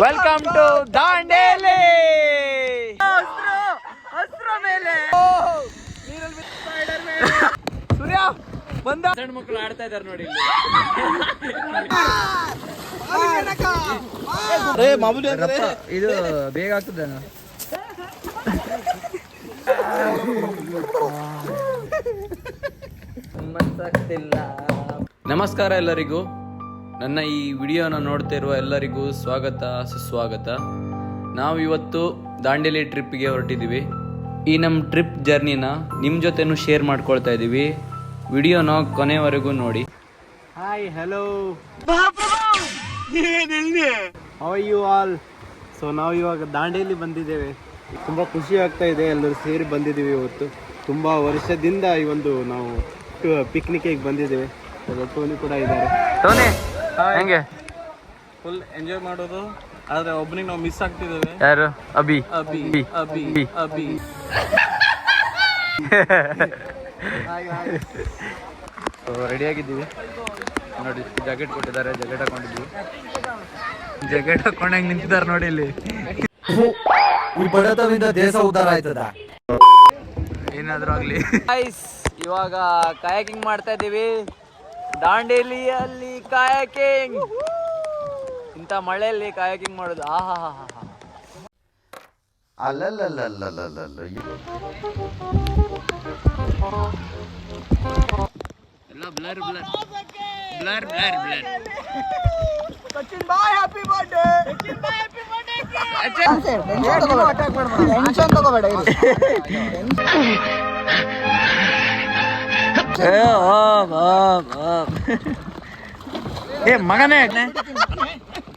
Welcome to Dandeli. ಮೇಲೆ ಸೂರ್ಯ ಬಂದ. ಸಣ್ಣ ಮಕ್ಕಳು ಆಡ್ತಾ ಇದಾರೆ ನೋಡಿ. ಇದು ಬೇಗ ಆಗ್ತದೆ. ನಮಸ್ಕಾರ ಎಲ್ಲರಿಗೂ. ನನ್ನ ಈ ವಿಡಿಯೋನ ನೋಡ್ತಾ ಇರುವ ಎಲ್ಲರಿಗೂ ಸ್ವಾಗತ ಸುಸ್ವಾಗತ. ನಾವು ಇವತ್ತು ದಾಂಡೇಲಿ ಟ್ರಿಪ್ಗೆ ಹೊರಟಿದ್ದೀವಿ. ಈ ನಮ್ಮ ಟ್ರಿಪ್ ಜರ್ನಿನ ನಿಮ್ಮ ಜೊತೆನೂ ಶೇರ್ ಮಾಡ್ಕೊಳ್ತಾ ಇದ್ದೀವಿ. ವಿಡಿಯೋನ ಕೊನೆವರೆಗೂ ನೋಡಿ. Hi, hello, how are you all? So ನಾವು ಇವಾಗ ದಾಂಡೇಲಿ ಬಂದಿದ್ದೇವೆ. ತುಂಬ ಖುಷಿ ಆಗ್ತಾ ಇದೆ, ಎಲ್ಲರೂ ಸೇರಿ ಬಂದಿದ್ದೀವಿ ಇವತ್ತು. ತುಂಬ ವರ್ಷದಿಂದ ಈ ಒಂದು ನಾವು ಪಿಕ್ನಿಕ್ಗೆ ಬಂದಿದ್ದೇವೆ. ಟೋನಿ ಕೂಡ ಇದ್ದಾರೆ. ಟೋನಿ ಹೆಂಗೆ? ಫುಲ್ ಎಂಜಾಯ್ ಮಾಡೋದು, ಆದರೆ ಒಬ್ಬನಿಗೆ ನಾವು ಮಿಸ್ ಆಗ್ತಿದ್ದೇವೆ. ಯಾರು? ಅಭಿ. ಅಭಿ ಅಭಿ ಅಭಿ ರೆಡಿ ಆಗಿದ್ದೀವಿ ನೋಡಿ. ಜಾಕೆಟ್ ಕೊಟ್ಟಿದ್ದಾರೆ, ಜಾಕೆಟ್ ಹಾಕೊಂಡಿದ್ದೀವಿ. ಜಾಕೆಟ್ ಹಾಕೊಂಡಂಗೆ ನಿಂತಿದ್ದಾರೆ ನೋಡಿ ಇಲ್ಲಿ. ಈ ಬಡತನದಿಂದ ದೇಶ ಉದ್ಧಾರ ಆಯ್ತದ. ಏನಾದರೂ ಆಗಲಿ. ಇವಾಗ ಕಾಯಾಕಿಂಗ್ ಮಾಡ್ತಾ ಇದ್ದೀವಿ ದಾಂಡೇಲಿಯಲ್ಲಿ. ಕಾಯಾಕಿಂಗ್, ಇಂಥ ಮಳೆಯಲ್ಲಿ ಕಾಯಾಕಿಂಗ್ ಮಾಡೋದು ಆಹಾ ಹಾ ಹಾ ಹಾ. ಎಲ್ಲ blur blur blur blur blur. Sachin boy happy birthday. Sachin boy happy birthday. Tension ತಗೋಬೇಡ. ಏ ಮಗನೇ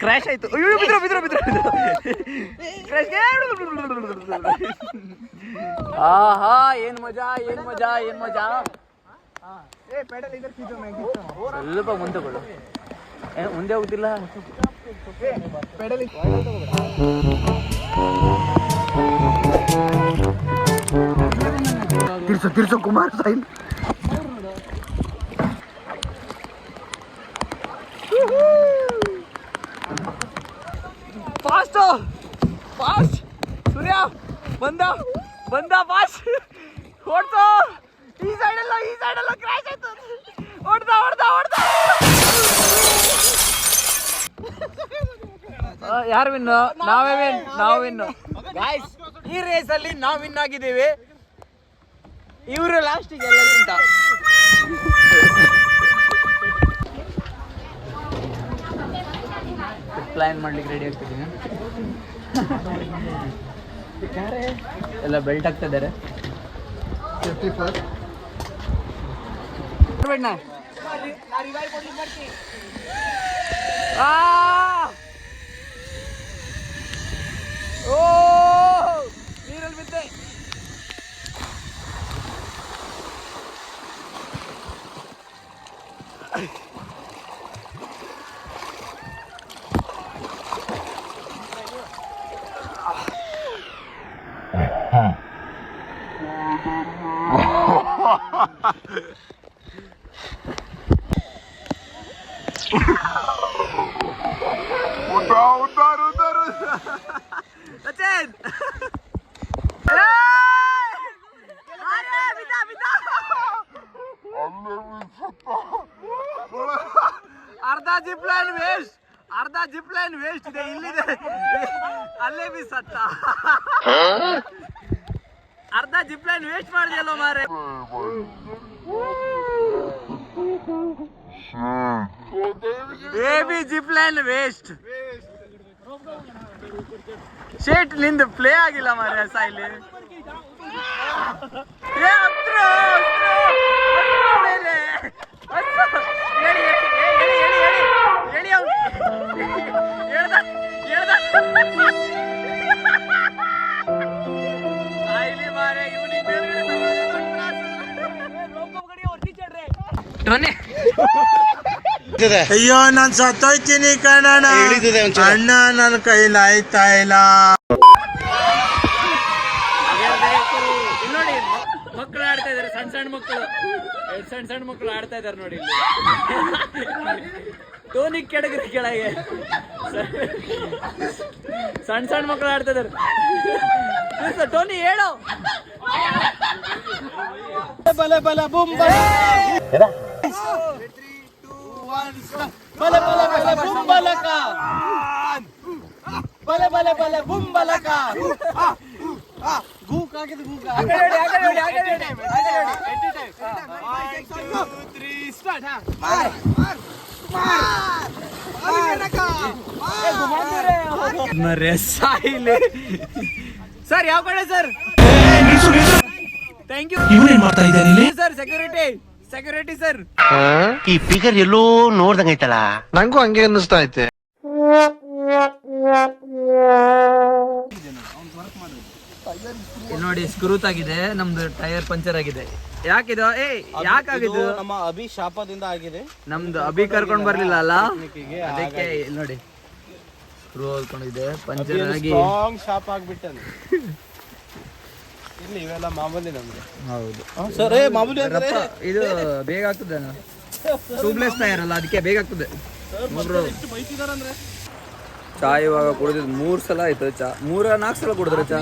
ಕ್ರ್ಯಾಶ್ ಆಯ್ತು. ಅಯ್ಯೋ ಬಿದ್ರು ಬಿದ್ರು ಬಿದ್ರು ಕ್ರ್ಯಾಶ್. ಆಹಾ, ಏನ್ ಮಜಾ, ಏನ್ ಮಜಾ, ಏನ್ ಮಜಾ. ಸ್ವಲ್ಪ ಮುಂದೆ ಕೊಡು. ಮುಂದೆ ಹೋಗುದಿಲ್ಲ. ತಿರ್ಸೋ ಕುಮಾರ್ ಸೈನ್. Fast fast. ಸೂರ್ಯ ಬಂದ ಬಂದ ಫಾಸ್ಟ್. ಹೊಡ್ತು. ಈ ಸೈಡೆಲ್ಲ ಕ್ರ್ಯಾಶ್ ಆಯ್ತು. ಹೊಡ್ದ ಹೊಡ್ದ ಹೊಡ್ದ. ಯಾರು ವಿನ್? ನಾವೇ ವಿನ್, ನಾವು ವಿನ್ ಗಾಯ್ಸ್. ಈ ರೇಸ್ ಅಲ್ಲಿ ನಾವು ವಿನ್ ಆಗಿದ್ದೀವಿ. ಇವರು ಲಾಸ್ಟಿಗೆ ಎಲ್ಲರಿಗಿಂತ. ಪ್ಲಾನ್ ಮಾಡ್ಲಿಕ್ಕೆ ರೆಡಿ ಆಗ್ತಿದ್ದೀನಿ. ಎಲ್ಲ ಬೆಲ್ಟ್ ಹಾಕ್ತಾ ಇದ್ದಾರೆ. ಓ ನೀರಲ್ಲಿ ಬಿದ್ದೆ. ಅರ್ಧ ಜಿಪ್ ಲೈನ್ ವೇಸ್ಟ್, ಅರ್ಧ ಜಿಪ್ ಲೈನ್ ವೇಸ್ಟ್ ಇದೆ. ಇಲ್ಲಿದೆ, ಅಲ್ಲೇ ಬಿ ಸತ್ತ. ಅರ್ಧ ಜಿಪ್ ಲೈನ್ ವೇಸ್ಟ್ ಮಾಡಿದೆಯಲ್ಲೋ ಮಾರೆ. Baby zip line waste. ಶೇಟ್ ನಿಂದು ಪ್ಲೇ ಆಗಿಲ್ಲ ಮಾರೆ ಸಾಯ್ಲಿ. ಮೇಲೆ ಅಯ್ಯೋ, ನಾನ್ ಸತ್ತೋಯ್ತೀನಿ ಕಣಣ್ಣ. ಅಣ್ಣ ನನ್ನ ಕೈಲಿ ಆಯ್ತಾ ಇಲ್ಲ. ನೋಡಿ ಮಕ್ಕಳು ಆಡ್ತಾ ಇದಾರೆ, ಸಣ್ಣ ಸಣ್ಣ ಮಕ್ಕಳು ಆಡ್ತಾ ಇದಾರೆ ನೋಡಿ. ಟೋನಿ ಕೆಳಗ್ರೆ ಕೆಳಗೆ ಸಣ್ಣ ಸಣ್ಣ ಮಕ್ಕಳು ಆಡ್ತಿದಾರೆ. ಟೋನಿ ಹೇಳು. ಬಲ ಬಲ ಬುಮ್ ಬಲ ಬಲ ಬಲ ಬಲ ಬುಮ್ ಬಲಕ ಬಲ ಬಲ ಬಲ ಬುಮ್ ಬಲಕ ಗೂಕ್ ಆಗಿದೆ ಗೂಕ್ ಸರ್ ಯಾವ ಕಡೆ ಸರ್? Thank you. ಇವನೇನ್ ಮಾಡ್ತಾ ಇದ್ದಾನೆ ಸರ್ ಸೆಕ್ಯೂರಿಟಿ ಸರ್. ಈ ಫಿಗರ್ ಎಲ್ಲೋ ನೋಡ್ದಂಗೈತಲ್ಲ. ನಂಗೂ ಹಂಗೆ ಅನ್ನಿಸ್ತಾ ಐತೆ. ನೋಡಿ ಸ್ಕ್ರೂತ್ ಆಗಿದೆ, ನಮ್ದು ಟೈರ್ ಪಂಚರ್ ಆಗಿದೆ. ಯಾಕಿದು? ಯಾಕಾಗಿದ್ದು? ನಮ್ಮ ಅಭಿ ಶಾಪದಿಂದ ಆಗಿದೆ. ನಮ್ದು ಅಭಿ ಕರ್ಕೊಂಡ್ ಬರ್ಲಿಲ್ಲ ಅಲ್ಲ, ಅದಕ್ಕೆ ಇಲ್ಲಿ ನೋಡಿ ಸ್ಕ್ರೂ ಹೊಲ್ಕೊಂಡಿದೆ, ಪಂಚರ್ ಆಗಿ ಸ್ಟ್ರಾಂಗ್ ಶಾಪ್ ಆಗ್ಬಿಟ್ಟನು. ಇಲ್ಲಿ ಇವೆಲ್ಲ ಮಾಮೂಲಿ ನಮ್ಗೆ. ಹೌದು ಸರ್ ಮಾಮೂಲಿ ಅಂದ್ರೆ ಇದು ಬೇಗ ಆಗ್ತದೆ, ಟ್ಯೂಬ್ಲೆಸ್ ಟೈರ್ ಅಲ್ಲ, ಅದಕ್ಕೆ ಬೇಗ ಆಗ್ತದೆ. ಚಾ ಇವಾಗ ಕುಡಿದಿದ್ದು 3 ಸಲ ಆಯ್ತು. ಚಾ 3-4 ಸಲ ಕುಡಿದ್ರೆ ಚಾ.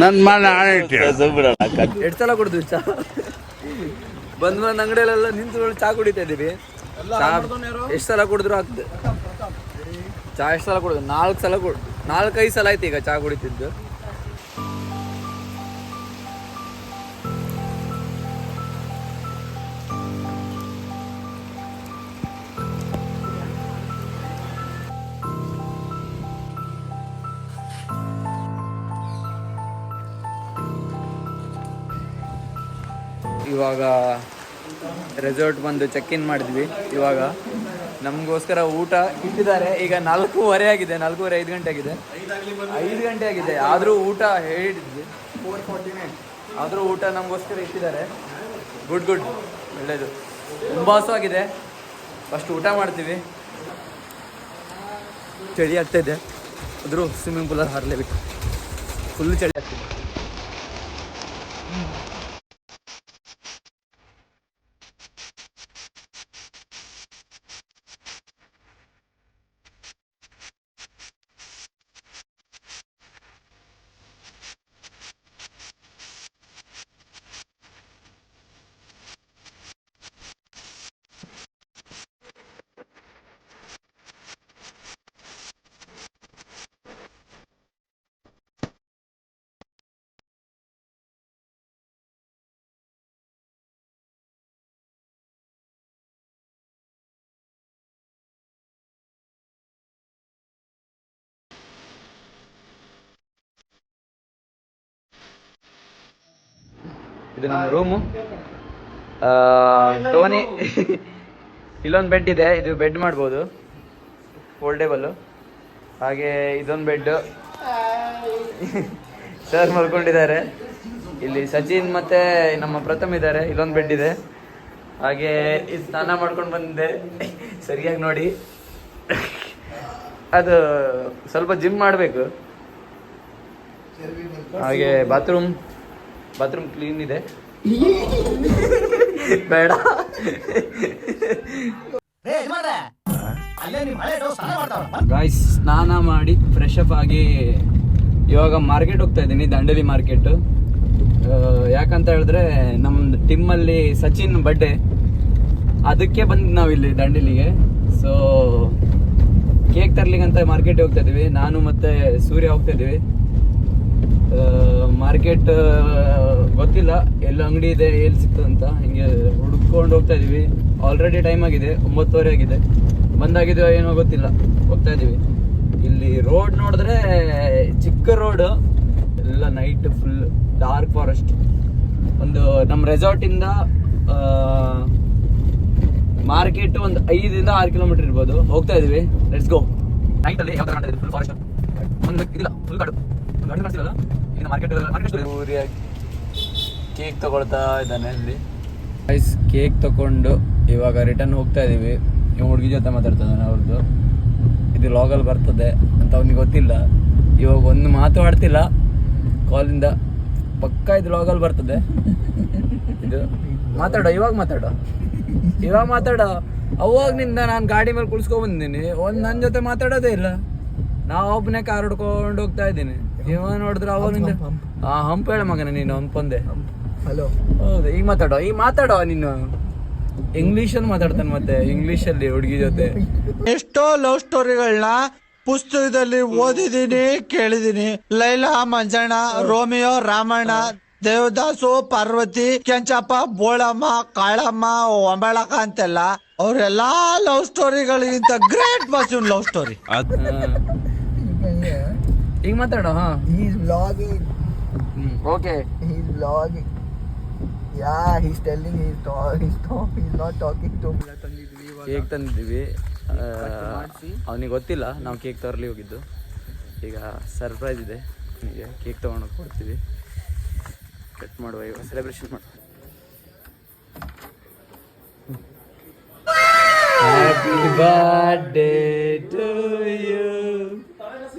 ನನ್ ಮನ 2 ಸಲ ಕುಡಿದ್ವಿ ಚಾ. ಬಂದ್ ಅಂಗಡಿಯಲ್ಲೆಲ್ಲ ನಿಂತು ಚಾ ಕುಡಿತಾ ಇದೀವಿ. ಚಾ ಎಷ್ಟು ಸಲ ಕುಡಿದ್ರು ಆಗ್ತದೆ. ಚಾ ಎಷ್ಟು ಸಲ ಕುಡಿದ್ರು? 4-5 ಸಲ ಆಯ್ತು ಈಗ ಚಾ ಕುಡಿತಿದ್ದು. ಇವಾಗ ರೆಸಾರ್ಟ್ ಬಂದು ಚೆಕ್ ಇನ್ ಮಾಡಿದ್ವಿ. ಇವಾಗ ನಮಗೋಸ್ಕರ ಊಟ ಇಟ್ಟಿದ್ದಾರೆ. ಈಗ 4:15 ಆಗಿದೆ, 4:15 5 ಗಂಟೆ ಆಗಿದೆ, 5 ಗಂಟೆ ಆಗಿದೆ. ಆದರೂ ಊಟ ಹೇಳಿದ್ವಿ 4:49, ಆದರೂ ಊಟ ನಮಗೋಸ್ಕರ ಇಟ್ಟಿದ್ದಾರೆ. ಗುಡ್ ಒಳ್ಳೆಯದು. ತುಂಬ ಹಸುವಾಗಿದೆ. ಫಸ್ಟ್ ಊಟ ಮಾಡ್ತೀವಿ. ಚಳಿ ಆಗ್ತಾಯಿದೆ, ಆದರೂ ಸ್ವಿಮ್ಮಿಂಗ್ ಪೂಲಲ್ಲಿ ಹಾರಲೇಬೇಕು. ಫುಲ್ ಚಳಿ ಆಗ್ತಿದೆ. ಇದು ನಮ್ಮ ರೂಮು. ಟೋನಿ ಇಲ್ಲೊಂದು ಬೆಡ್ ಇದೆ, ಇದು ಬೆಡ್ ಮಾಡ್ಬೋದು, ಫೋಲ್ಡೇಬಲ್ಲು. ಹಾಗೆ ಇದೊಂದು ಬೆಡ್ಡು. ಸರ್ ಮಲ್ಕೊಂಡಿದ್ದಾರೆ. ಇಲ್ಲಿ ಸಚಿನ್ ಮತ್ತು ನಮ್ಮ ಪ್ರಥಮ್ ಇದ್ದಾರೆ. ಇಲ್ಲೊಂದು ಬೆಡ್ ಇದೆ. ಹಾಗೆ ಇದು ಸ್ನಾನ ಮಾಡ್ಕೊಂಡು ಬಂದಿದ್ದೆ, ಸರಿಯಾಗಿ ನೋಡಿ. ಅದು ಸ್ವಲ್ಪ ಜಿಮ್ ಮಾಡಬೇಕು. ಹಾಗೆ ಬಾತ್ರೂಮ್ ಕ್ಲೀನ್ ಇದೆ. ಬೇಡ ಗಾಯ್ಸ್, ಸ್ನಾನ ಮಾಡಿ ಫ್ರೆಶ್ ಅಪ್ ಆಗಿ ಇವಾಗ ಮಾರ್ಕೆಟ್ ಹೋಗ್ತಾ ಇದ್ದೀನಿ, ದಾಂಡೇಲಿ ಮಾರ್ಕೆಟ್. ಯಾಕಂತ ಹೇಳಿದ್ರೆ ನಮ್ದು ಟೀಮಲ್ಲಿ ಸಚಿನ್ ಬರ್ಡೇ, ಅದಕ್ಕೆ ಬಂದು ನಾವಿಲ್ಲಿ ದಾಂಡೇಲಿಗೆ. ಸೊ ಕೇಕ್ ತರ್ಲಿಕ್ಕಂತ ಮಾರ್ಕೆಟ್ ಹೋಗ್ತಾ ಇದೀವಿ. ನಾನು ಮತ್ತೆ ಸೂರ್ಯ ಹೋಗ್ತಾ ಇದೀವಿ. ಮಾರ್ಕೆಟ್ ಗೊತ್ತಿಲ್ಲ ಎಲ್ಲಿ ಅಂಗಡಿ ಇದೆ, ಎಲ್ಲಿ ಸಿಗ್ತದೆ ಅಂತ, ಹಿಂಗೆ ಹುಡ್ಕೊಂಡು ಹೋಗ್ತಾ ಇದೀವಿ. ಆಲ್ರೆಡಿ ಟೈಮ್ ಆಗಿದೆ, 9:30 ಆಗಿದೆ. ಬಂದಾಗಿದೆಯೋ ಏನೋ ಗೊತ್ತಿಲ್ಲ, ಹೋಗ್ತಾ ಇದೀವಿ. ಇಲ್ಲಿ ರೋಡ್ ನೋಡಿದ್ರೆ ಚಿಕ್ಕ ರೋಡ್ ಎಲ್ಲ, ನೈಟ್ ಫುಲ್ ಡಾರ್ಕ್ ಫಾರೆಸ್ಟ್. ಒಂದು ನಮ್ಮ ರೆಸಾರ್ಟಿಂದ ಮಾರ್ಕೆಟ್ ಒಂದು 5-6 ಕಿಲೋಮೀಟರ್ ಇರ್ಬೋದು. ಹೋಗ್ತಾ ಇದೀವಿ, ಲೆಟ್ಸ್ ಗೋ. ನೈಟಲ್ಲಿ ಯಾವ ಥರ ಕಾಣ್ತಾ ಇದೆ? ಫುಲ್ ಫಾರೆಸ್ಟ್, ಒಂದು ಇದಿಲ್ಲ, ಫುಲ್ ಕಾಡು ಕಾಣಿಸ್ತಿಲ್ಲ. ಇನ್ನು ಮಾರ್ಕೆಟ್ ಸೂರ್ಯ ಕೇಕ್ ತಗೊಳ್ತಾ ಇದ್ದಾನೆ ಅಲ್ಲಿ. ಕೇಕ್ ತಗೊಂಡು ಇವಾಗ ರಿಟರ್ನ್ ಹೋಗ್ತಾ ಇದೀವಿ. ಇವ್ ಹುಡುಗಿ ಜೊತೆ ಮಾತಾಡ್ತಿದ್ದಾನೆ. ಅವ್ರದ್ದು ಇದು ಲಾಗಲ್ಲಿ ಬರ್ತದೆ ಅಂತ ಅವ್ನಿಗೆ ಗೊತ್ತಿಲ್ಲ. ಇವಾಗ ಒಂದು ಮಾತು ಆಡ್ತಿಲ್ಲ ಕಾಲಿಂದ, ಪಕ್ಕ ಇದು ಲಾಗಲ್ಲಿ ಬರ್ತದೆ. ಇದು ಮಾತಾಡೋ, ಇವಾಗ ಮಾತಾಡೋ. ಅವಾಗ್ನಿಂದ ನಾನು ಗಾಡಿ ಮೇಲೆ ಕುಳ್ಸ್ಕೊಂಡ್ ಬಂದಿನಿ, ನನ್ನ ಜೊತೆ ಮಾತಾಡೋದೇ ಇಲ್ಲ. ನಾವು ಒಬ್ಬನೇ ಕಾರ್ ಹೊಡ್ಕೊಂಡು ಹೋಗ್ತಾ ಇದ್ದೀನಿ. ಇವ ನೋಡಿದ್ರೆ ಅವಾಗಿಂದ ಹಂಪ್ ಹೇಳ ಮಗನ ನೀನು ಹಂಪಂದೆ. ಹಲೋ. ಹೌದು, ಈಗ ಮಾತಾಡೋ ನೀನು. ಇಂಗ್ಲೀಷಲ್ಲಿ ಮಾತಾಡ್ತಾನೆ, ಮತ್ತೆ ಇಂಗ್ಲೀಷಲ್ಲಿ ಹುಡುಗಿ ಜೊತೆ. ಎಷ್ಟೋ ಲವ್ ಸ್ಟೋರಿಗಳನ್ನ ಪುಸ್ತಕದಲ್ಲಿ ಓದಿದೀನಿ, ಕೇಳಿದೀನಿ. ಲೈಲಾ ಮಂಜಣ್ಣ, ರೋಮಿಯೋ ರಾಮಣ್ಣ, ದೇವದಾಸು, ಪಾರ್ವತಿ, ಕೆಂಚಪ್ಪ, ಬೋಳಮ್ಮ, ಕಾಳಮ್ಮ, ಒಂಬಳಕ ಅಂತೆಲ್ಲ ಅವ್ರೆಲ್ಲಾ ಲವ್ ಸ್ಟೋರಿಗಳಿಗಿಂತ ಗ್ರೇಟ್ ಬಾಸ್ ಇವ್ನ ಲವ್ ಸ್ಟೋರಿ. ಈಗ ಮಾತಾಡೋ. He's vlogging. Okay, He's vlogging. Yeah, he's telling he's not talking to me. Cake ತಂದಿದ್ದೀವಿ. ಅವನಿಗೆ ಗೊತ್ತಿಲ್ಲ ನಾವು ಕೇಕ್ ತರಲಿ ಹೋಗಿದ್ದು. ಈಗ ಸರ್ಪ್ರೈಸ್ ಇದೆ, ಅವನಿಗೆ ಕೇಕ್ ತೊಗೊಂಡೋಗಿ ಕೊಡ್ತೀವಿ. ಕಟ್ ಮಾಡುವ, ಇವಾಗ ಸೆಲೆಬ್ರೇಷನ್ ಮಾಡುವ. Happy birthday to you,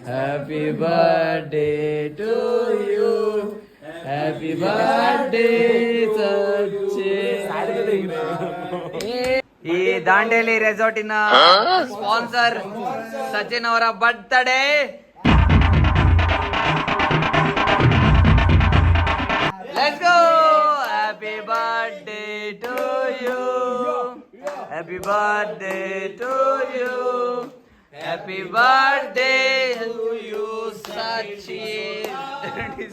happy birthday to you, happy birthday Sachin. ಈ ದಾಂಡೇಲಿ ರೆಸಾರ್ಟಿನ ಸ್ಪಾನ್ಸರ್ ಸಚಿನ್ ಅವರ birthday. Let's go! Happy birthday to you. Happy birthday to you. Happy birthday to you, Sachin. Happy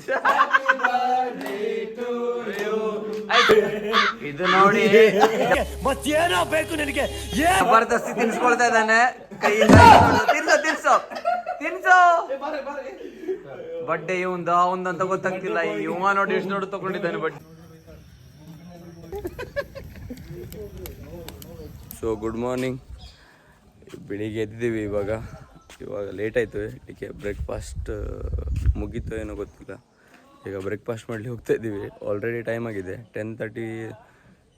birthday to you. ಇದು ನೋಡಿ ಮತ್ತೇನೋ ಬೇಕು ನಿನಗೆ? ಜಬರ್ದಸ್ತಿ ತಿನ್ಸ್ಕೊಳ್ತಾ ಇದ್ದಾನೆ. ಕೈಯಿಂದ ತಿನ್ಸೋ. ಬಡ್ಡೆ ಅವಂದಂತ ಗೊತ್ತಾಗ್ತಿಲ್ಲ. ಇವ ನೋಡಿ ಎಷ್ಟು ನೋಡಿ ತಗೊಂಡಿದ್ದಾನೆ ಬಡ್ಡೆ. So good morning. ಬೆಳಿಗ್ಗೆ ಎದ್ದಿದ್ದೀವಿ. ಇವಾಗ ಲೇಟ್ ಆಯಿತು. ಇದಕ್ಕೆ ಬ್ರೇಕ್ಫಾಸ್ಟ್ ಮುಗೀತು ಏನೋ ಗೊತ್ತಿಲ್ಲ. ಈಗ ಬ್ರೇಕ್ಫಾಸ್ಟ್ ಮಾಡಲಿ ಹೋಗ್ತಾ ಇದ್ದೀವಿ. ಆಲ್ರೆಡಿ ಟೈಮ್ ಆಗಿದೆ 10:30,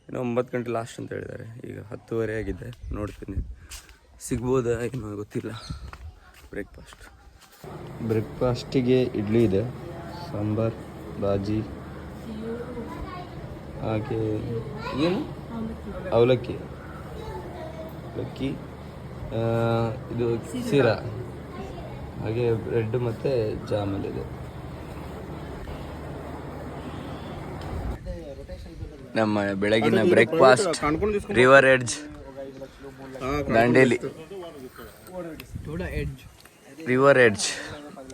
ಏನೋ 9 ಗಂಟೆ ಲಾಸ್ಟ್ ಅಂತ ಹೇಳಿದ್ದಾರೆ. ಈಗ 10:30 ಆಗಿದೆ. ನೋಡ್ತೀನಿ ಸಿಗ್ಬೋದಾ ಏನೋ ಗೊತ್ತಿಲ್ಲ. ಬ್ರೇಕ್ಫಾಸ್ಟಿಗೆ ಇಡ್ಲಿ ಇದೆ, ಸಾಂಬಾರ್, ಬಾಜಿ, ಹಾಗೆ ಏನು ಅವಲಕ್ಕಿ, ಇದು ಸೀರಾ, ಹಾಗೆ ಬ್ರೆಡ್ ಮತ್ತು ಜಾಮೂನ್ ಇದೆ. ನಮ್ಮ ಬೆಳಗಿನ breakfast river edge Dandeli. River edge,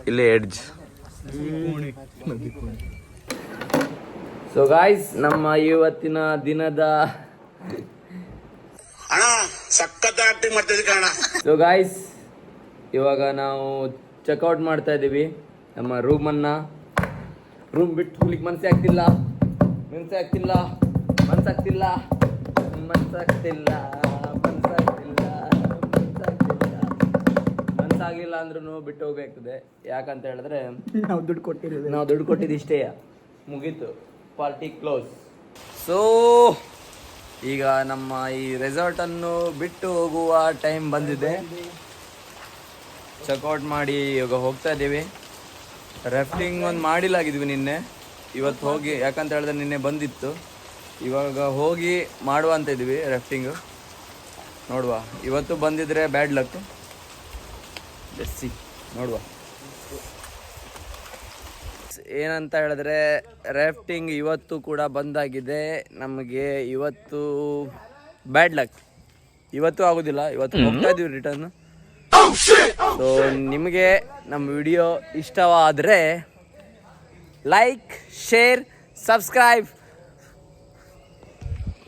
ಇಲ್ಲೇ ಎಡ್ಜ್. ಸೊ ಗಾಯ್ಸ್, ನಮ್ಮ ಇವತ್ತಿನ ದಿನದ ಸೊ ಗಾಯ್ಸ್, ಇವಾಗ ನಾವು ಚೆಕ್ಔಟ್ ಮಾಡ್ತಾ ಇದ್ದೀವಿ ನಮ್ಮ ರೂಮನ್ನು. ರೂಮ್ ಬಿಟ್ಟು ಹೋಗ್ಲಿಕ್ಕೆ ಮನಸ್ಸೇ ಮನ್ಸಾಗಿಲ್ಲ ಅಂದ್ರೂ ಬಿಟ್ಟು ಹೋಗ್ಬೇಕಾಗ್ತದೆ. ಯಾಕಂತ ಹೇಳಿದ್ರೆ ನಾವು ದುಡ್ಡು ಕೊಟ್ಟಿದ್ದು ಇಷ್ಟೇ, ಮುಗೀತು, ಪಾರ್ಟಿ ಕ್ಲೋಸ್. ಸೊ ಈಗ ನಮ್ಮ ಈ ರೆಸಾರ್ಟನ್ನು ಬಿಟ್ಟು ಹೋಗುವ ಟೈಮ್ ಬಂದಿದೆ. ಚೆಕ್ಔಟ್ ಮಾಡಿ ಇವಾಗ ಹೋಗ್ತಾ ಇದ್ದೀವಿ. ರಾಫ್ಟಿಂಗ್ ಒಂದು ಮಾಡಿಲಾಗಿದ್ವಿ ನಿನ್ನೆ, ಇವತ್ತು ಹೋಗಿ, ಯಾಕಂತ ಹೇಳಿದ್ರೆ ನಿನ್ನೆ ಬಂದಿತ್ತು. ಇವಾಗ ಹೋಗಿ ಮಾಡುವ ಅಂತ ಇದ್ವಿ ರಾಫ್ಟಿಂಗು. ನೋಡುವ, ಇವತ್ತು ಬಂದಿದ್ರೆ ಬ್ಯಾಡ್ ಲಕ್. ಬೆಸ್ಸಿ ನೋಡುವ. ಏನಂತ ಹೇಳಿದ್ರೆ ರಾಫ್ಟಿಂಗ್ ಇವತ್ತು ಕೂಡ ಬಂದಾಗಿದೆ. ನಮಗೆ ಇವತ್ತು ಬ್ಯಾಡ್ ಲಕ್, ಇವತ್ತು ಆಗೋದಿಲ್ಲ. ಇವತ್ತು ಹೋಗ್ತಾ ಇದೀವಿ ರಿಟರ್ನ್. ಸೊ ನಿಮಗೆ ನಮ್ಮ ವಿಡಿಯೋ ಇಷ್ಟವಾದರೆ ಲೈಕ್, ಶೇರ್, ಸಬ್ಸ್ಕ್ರೈಬ್